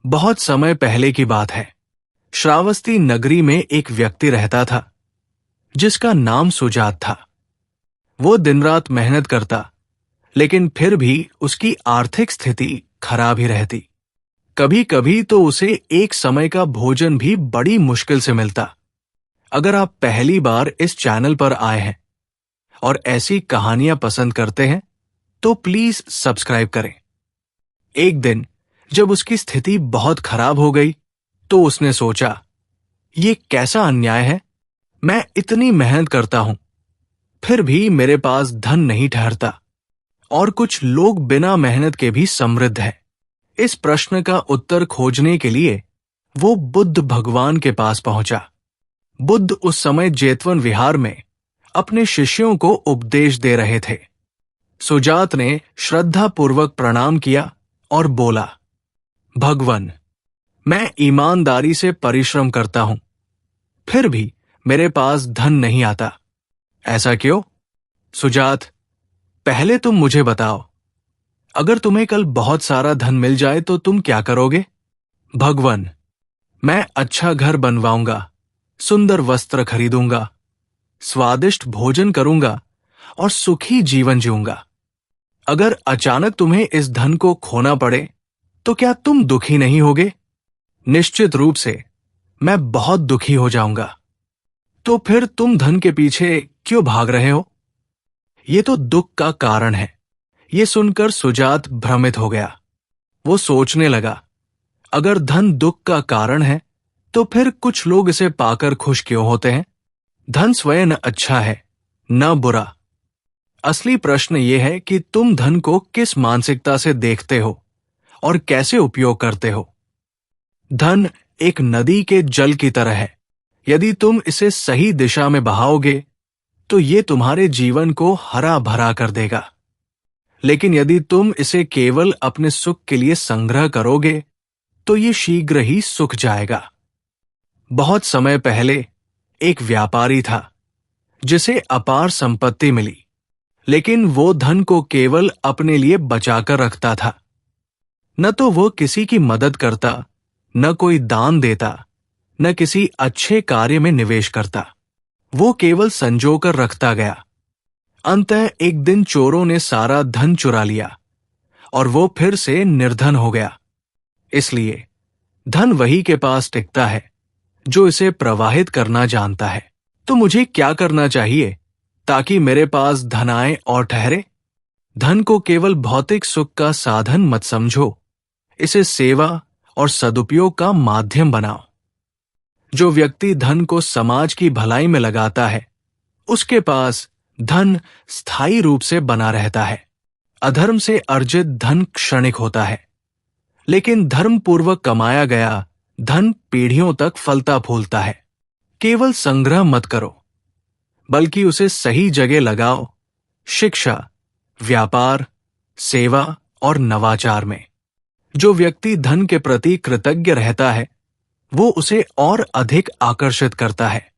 बहुत समय पहले की बात है। श्रावस्ती नगरी में एक व्यक्ति रहता था जिसका नाम सुजात था। वो दिन रात मेहनत करता, लेकिन फिर भी उसकी आर्थिक स्थिति खराब ही रहती। कभी कभी तो उसे एक समय का भोजन भी बड़ी मुश्किल से मिलता। अगर आप पहली बार इस चैनल पर आए हैं और ऐसी कहानियां पसंद करते हैं तो प्लीज सब्सक्राइब करें। एक दिन जब उसकी स्थिति बहुत खराब हो गई तो उसने सोचा, ये कैसा अन्याय है। मैं इतनी मेहनत करता हूं, फिर भी मेरे पास धन नहीं ठहरता और कुछ लोग बिना मेहनत के भी समृद्ध हैं। इस प्रश्न का उत्तर खोजने के लिए वो बुद्ध भगवान के पास पहुंचा। बुद्ध उस समय जेतवन विहार में अपने शिष्यों को उपदेश दे रहे थे। सुजात ने श्रद्धापूर्वक प्रणाम किया और बोला, भगवान, मैं ईमानदारी से परिश्रम करता हूं, फिर भी मेरे पास धन नहीं आता। ऐसा क्यों? सुजात, पहले तुम मुझे बताओ, अगर तुम्हें कल बहुत सारा धन मिल जाए तो तुम क्या करोगे? भगवान, मैं अच्छा घर बनवाऊंगा, सुंदर वस्त्र खरीदूंगा, स्वादिष्ट भोजन करूंगा और सुखी जीवन जीऊंगा। अगर अचानक तुम्हें इस धन को खोना पड़े तो क्या तुम दुखी नहीं होगे? निश्चित रूप से मैं बहुत दुखी हो जाऊंगा। तो फिर तुम धन के पीछे क्यों भाग रहे हो? ये तो दुख का कारण है। ये सुनकर सुजात भ्रमित हो गया। वो सोचने लगा, अगर धन दुख का कारण है तो फिर कुछ लोग इसे पाकर खुश क्यों होते हैं? धन स्वयं न अच्छा है न बुरा। असली प्रश्न यह है कि तुम धन को किस मानसिकता से देखते हो और कैसे उपयोग करते हो। धन एक नदी के जल की तरह है। यदि तुम इसे सही दिशा में बहाओगे तो ये तुम्हारे जीवन को हरा भरा कर देगा। लेकिन यदि तुम इसे केवल अपने सुख के लिए संग्रह करोगे तो ये शीघ्र ही सूख जाएगा। बहुत समय पहले एक व्यापारी था जिसे अपार संपत्ति मिली, लेकिन वो धन को केवल अपने लिए बचाकर रखता था। न तो वो किसी की मदद करता, न कोई दान देता, न किसी अच्छे कार्य में निवेश करता। वो केवल संजोकर रखता गया। अंततः एक दिन चोरों ने सारा धन चुरा लिया और वो फिर से निर्धन हो गया। इसलिए धन वही के पास टिकता है जो इसे प्रवाहित करना जानता है। तो मुझे क्या करना चाहिए ताकि मेरे पास धन आए और ठहरे? धन को केवल भौतिक सुख का साधन मत समझो, इसे सेवा और सदुपयोग का माध्यम बनाओ। जो व्यक्ति धन को समाज की भलाई में लगाता है, उसके पास धन स्थायी रूप से बना रहता है। अधर्म से अर्जित धन क्षणिक होता है, लेकिन धर्मपूर्वक कमाया गया धन पीढ़ियों तक फलता फूलता है। केवल संग्रह मत करो, बल्कि उसे सही जगह लगाओ, शिक्षा, व्यापार, सेवा और नवाचार में। जो व्यक्ति धन के प्रति कृतज्ञ रहता है, वो उसे और अधिक आकर्षित करता है।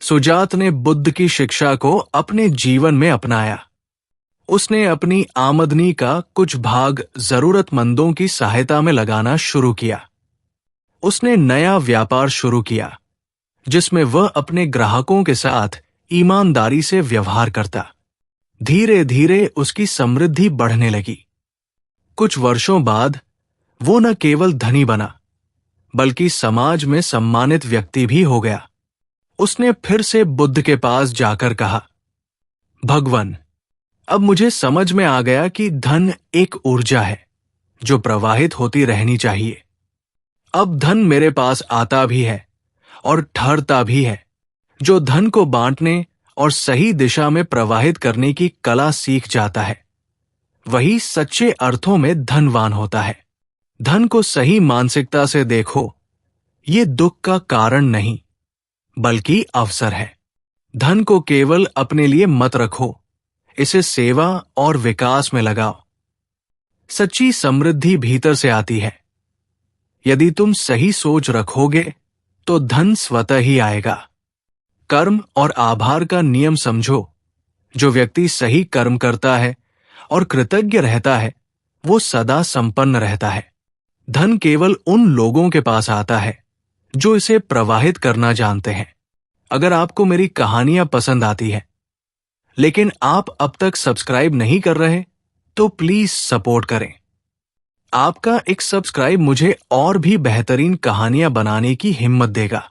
सुजात ने बुद्ध की शिक्षा को अपने जीवन में अपनाया। उसने अपनी आमदनी का कुछ भाग जरूरतमंदों की सहायता में लगाना शुरू किया। उसने नया व्यापार शुरू किया जिसमें वह अपने ग्राहकों के साथ ईमानदारी से व्यवहार करता। धीरे धीरे उसकी समृद्धि बढ़ने लगी। कुछ वर्षों बाद वो न केवल धनी बना, बल्कि समाज में सम्मानित व्यक्ति भी हो गया। उसने फिर से बुद्ध के पास जाकर कहा, भगवान, अब मुझे समझ में आ गया कि धन एक ऊर्जा है जो प्रवाहित होती रहनी चाहिए। अब धन मेरे पास आता भी है और ठहरता भी है। जो धन को बांटने और सही दिशा में प्रवाहित करने की कला सीख जाता है, वही सच्चे अर्थों में धनवान होता है। धन को सही मानसिकता से देखो, ये दुख का कारण नहीं, बल्कि अवसर है। धन को केवल अपने लिए मत रखो, इसे सेवा और विकास में लगाओ। सच्ची समृद्धि भीतर से आती है। यदि तुम सही सोच रखोगे तो धन स्वतः ही आएगा। कर्म और आभार का नियम समझो। जो व्यक्ति सही कर्म करता है और कृतज्ञ रहता है, वो सदा संपन्न रहता है। धन केवल उन लोगों के पास आता है जो इसे प्रवाहित करना जानते हैं। अगर आपको मेरी कहानियां पसंद आती है लेकिन आप अब तक सब्सक्राइब नहीं कर रहे, तो प्लीज सपोर्ट करें। आपका एक सब्सक्राइब मुझे और भी बेहतरीन कहानियां बनाने की हिम्मत देगा।